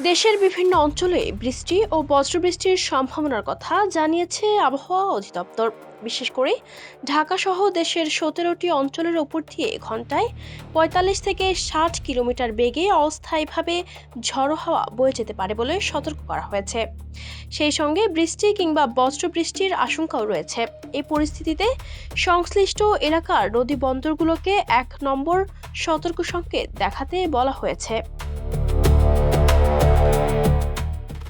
দেশের বিভিন্ন অঞ্চলে বৃষ্টি ও বজ্রবৃষ্টির সম্ভাবনার কথা জানিয়েছে আবহাওয়া অধিদপ্তর। বিশেষ করে ঢাকা সহ দেশের 17টি অঞ্চলের ওপর দিয়ে ঘন্টায় 45 থেকে 60 কিলোমিটার বেগে অস্থায়ীভাবে ঝড়ো হাওয়া বয়ে যেতে পারে বলে সতর্ক করা হয়েছে। সেই সঙ্গে বৃষ্টি কিংবা বজ্রবৃষ্টির আশঙ্কাও রয়েছে। এই পরিস্থিতিতে সংশ্লিষ্ট এলাকার নদী বন্দরগুলোকে 1 নম্বর সতর্ক সংকেত দেখাতে বলা হয়েছে।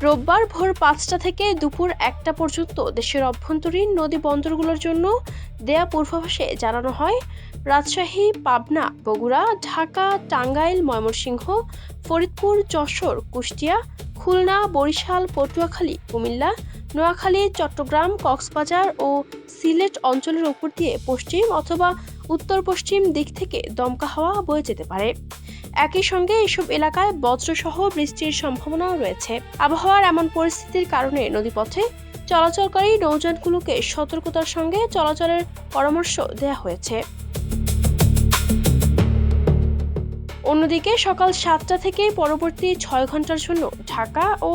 রোববার ভোর 5টা থেকে দুপুর 1টা পর্যন্ত দেশের অভ্যন্তরীণ নদী বন্দরগুলোর জন্য দেয়া পূর্বাভাসে জানানো হয়, রাজশাহী, পাবনা, বগুড়া, ঢাকা, টাঙ্গাইল, ময়মনসিংহ, ফরিদপুর, যশোর, কুষ্টিয়া, খুলনা, বরিশাল, পটুয়াখালী, কুমিল্লা, নোয়াখালী, চট্টগ্রাম, কক্সবাজার ও সিলেট অঞ্চলের উপর দিয়ে পশ্চিম অথবা উত্তর পশ্চিম দিক থেকে দমকা হাওয়া বয়ে যেতে পারে। একই সঙ্গে এসব এলাকায় বজ্রসহ বৃষ্টির সম্ভাবনাও রয়েছে। আবহাওয়ার এমন পরিস্থিতির কারণে নদীপথে চলাচলকারী নৌযানগুলোকে সতর্কতার সঙ্গে চলাচলের পরামর্শ দেওয়া হয়েছে। অন্যদিকে সকাল 7টা থেকে পরবর্তী 6 ঘন্টার জন্য ঢাকা ও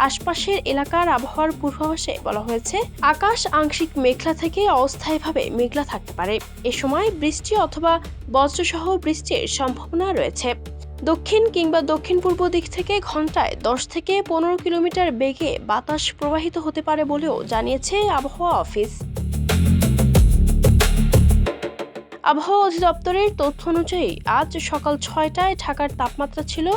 আশপাশের এলাকার আবহাওয়ার পূর্বাভাসে বলা হয়েছে, আকাশ আংশিক মেঘলা থেকে অস্থায়ীভাবে মেঘলা থাকতে পারে। এ সময় বৃষ্টি অথবা বজ্রসহ বৃষ্টির সম্ভাবনা রয়েছে। দক্ষিণ কিংবা দক্ষিণ পূর্ব দিক থেকে ঘন্টায় 10 থেকে 15 কিলোমিটার বেগে বাতাস প্রবাহিত হতে পারে বলেও জানিয়েছে আবহাওয়া অফিস। আবহাওয়া অধিদপ্তরের তথ্য অনুযায়ী আজ সকাল 6টায় ঢাকার তাপমাত্রা ছিল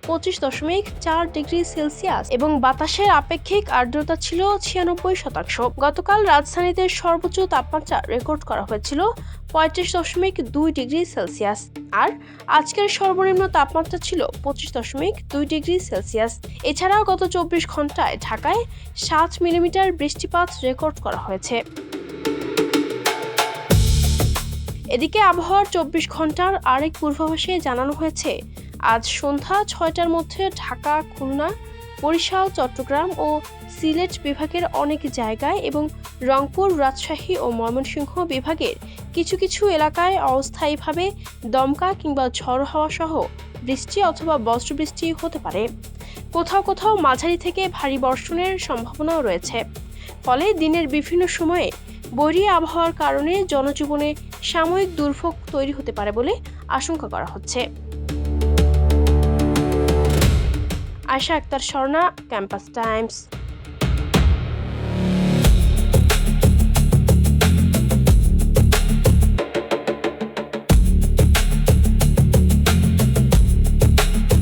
25.4 ডিগ্রি সেলসিয়াস এবং বাতাসের আপেক্ষিক আর্দ্রতা ছিল 96%। গতকাল রাজধানীতে সর্বোচ্চ তাপমাত্রা রেকর্ড করা হয়েছিল 35.2 ডিগ্রি সেলসিয়াস, আর আজকের সর্বনিম্ন তাপমাত্রা ছিল 25.2 ডিগ্রি সেলসিয়াস। এছাড়াও গত 24 ঘন্টায় ঢাকায় 7 মিলিমিটার বৃষ্টিপাত রেকর্ড করা হয়েছে। এদিকে আবহাওয়ার 24 ঘন্টার আরেক পূর্বাভাসে জানানো হয়েছে, আজ সন্ধ্যা 6টার মধ্যে ঢাকা, খুলনা, বরিশাল, চট্টগ্রাম ও সিলেট বিভাগের অনেক জায়গায় এবং রংপুর, রাজশাহী ও ময়মনসিংহ বিভাগের কিছু কিছু এলাকায় অস্থায়ীভাবে দমকা কিংবা ঝড়ো হাওয়া সহ বৃষ্টি অথবা বজ্রবৃষ্টি হতে পারে। কোথাও কোথাও মাঝারি থেকে ভারী বর্ষণের সম্ভাবনাও রয়েছে। ফলে দিনের বিভিন্ন সময়ে বৈরী আবহাওয়ার কারণে জনজীবনে সাময়িক দুর্ভোগ তৈরি হতে পারে বলে আশঙ্কা করা হচ্ছে। Ayesha Akter Swarna, Campus Times.